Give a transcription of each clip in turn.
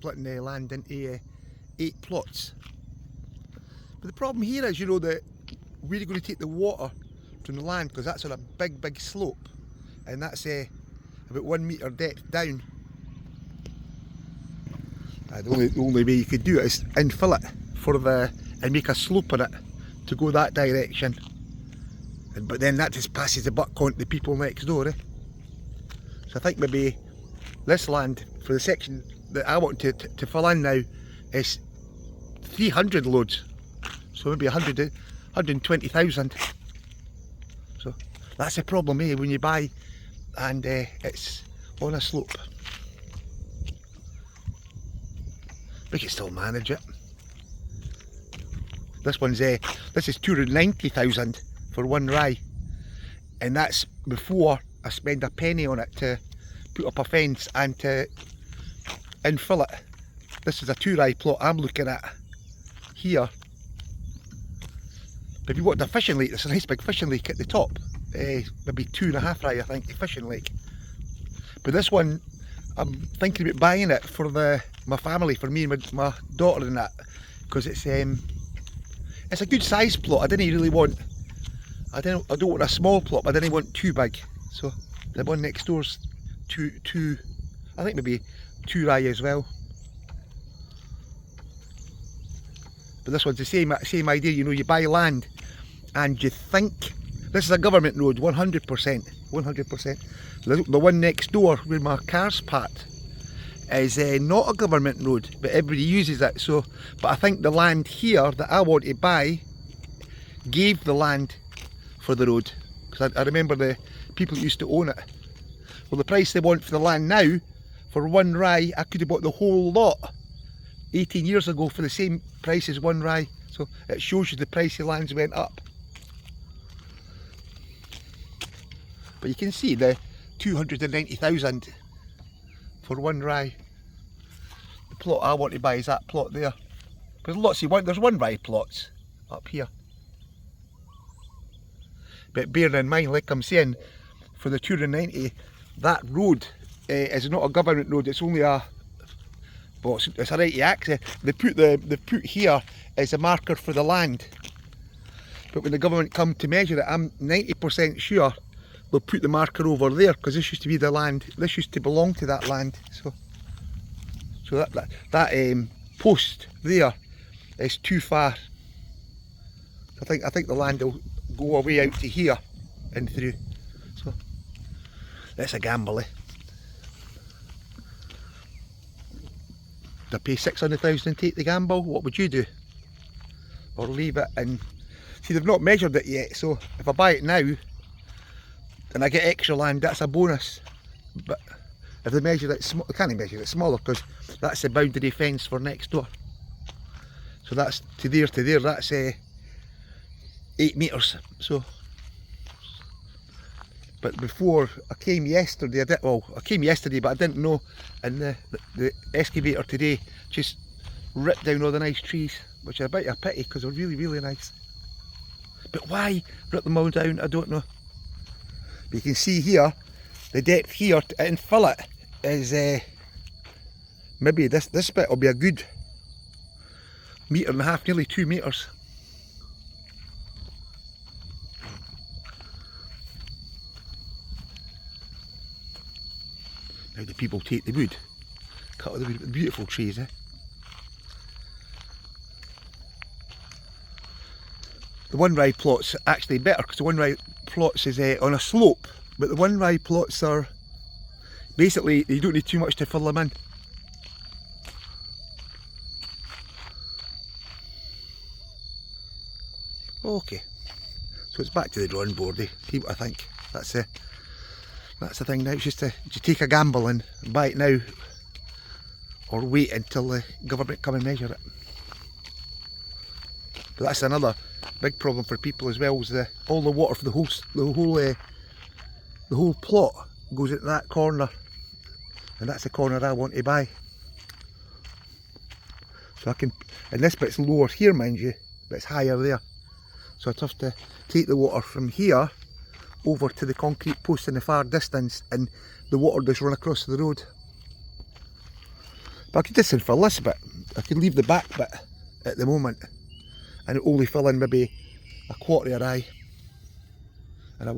splitting the land into 8 plots. But the problem here is, you know, that we're going to take the water from the land because that's on a big slope, and that's about 1 metre depth down. The only way you could do it is infill it and make a slope on it to go that direction. But then that just passes the buck on to the people next door. So I think maybe this land for the section that I want to fill in now is 300 loads. So maybe 120,000. So that's the problem when you buy and it's on a slope. We can still manage it. This is 290,000 for 1 rye, and that's before I spend a penny on it to put up a fence and to infill it. This is a 2 rye plot I'm looking at here. But if you want a fishing lake, there's a nice big fishing lake at the top. Maybe 2.5 rye, I think, the fishing lake. But this one, I'm thinking about buying it for my family, for me and my daughter and that, because it's a good size plot. I don't want a small plot, but I didn't want too big. So the one next door's two, I think maybe 2 rye as well. But this one's the same idea, you know, you buy land and you think this is a government road, 100%. The one next door where my car's parked is not a government road, but everybody uses it. So, but I think the land here that I want to buy gave the land for the road, because I remember the people used to own it. Well, the price they want for the land now, for 1 rye, I could have bought the whole lot 18 years ago for the same price as 1 rye. So it shows you the price of lands went up. But you can see the 290,000 for 1 rye. The plot I want to buy is that plot there. There's lots of there's 1 rye plots up here. But bearing in mind, like I'm saying, for the 290, that road is not a government road. It's only it's a right to access. They put here as a marker for the land. But when the government come to measure it, I'm 90% sure they'll put the marker over there, because this used to be the land. This used to belong to that land. So that post there is too far. I think the land will go away out to here and through. So that's a gamble, eh? To pay 600,000 and take the gamble, what would you do? Or leave it and see, they've not measured it yet, so if I buy it now and I get extra land, that's a bonus. But if they measure it small, they can't measure it smaller, because that's the boundary fence for next door. So that's to there, that's 8 metres. So, but before I came yesterday, I came yesterday, but I didn't know, and the excavator today just ripped down all the nice trees, which is a bit of a pity, because they're really nice. But why rip them all down, I don't know. But you can see here, the depth here to infill it is maybe this bit will be a good 1.5 metres, nearly 2 metres. Now the people take the wood, cut all the wood, beautiful trees, eh? The 1 rye plot's actually better, because the 1 rye plots is on a slope, but the 1 rye plots are basically, you don't need too much to fill them in. Okay, so it's back to the drawing board, eh? See what I think. That's the thing now. It's just to take a gamble and buy it now, or wait until the government come and measure it. But that's another big problem for people as well, is all the water for the whole plot goes into that corner, and that's the corner I want to buy. So I can, and this bit's lower here, mind you, but it's higher there. So I'd have to take the water from here over to the concrete post in the far distance, and the water does run across the road. But I could just fill this bit. I could leave the back bit at the moment and only fill in maybe a quarter of an eye. And I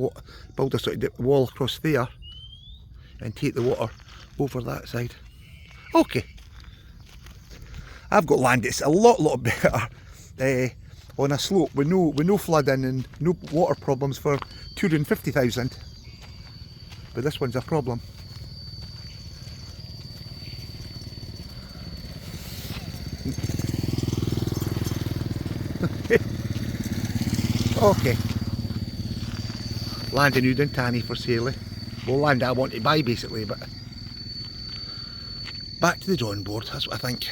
build a sort of wall across there and take the water over that side. Okay. I've got land that's a lot better on a slope with no flooding and no water problems for 250,000. But this one's a problem. Okay. Land in Udonthani for sale. Well, land I want to buy basically, but back to the drawing board, that's what I think.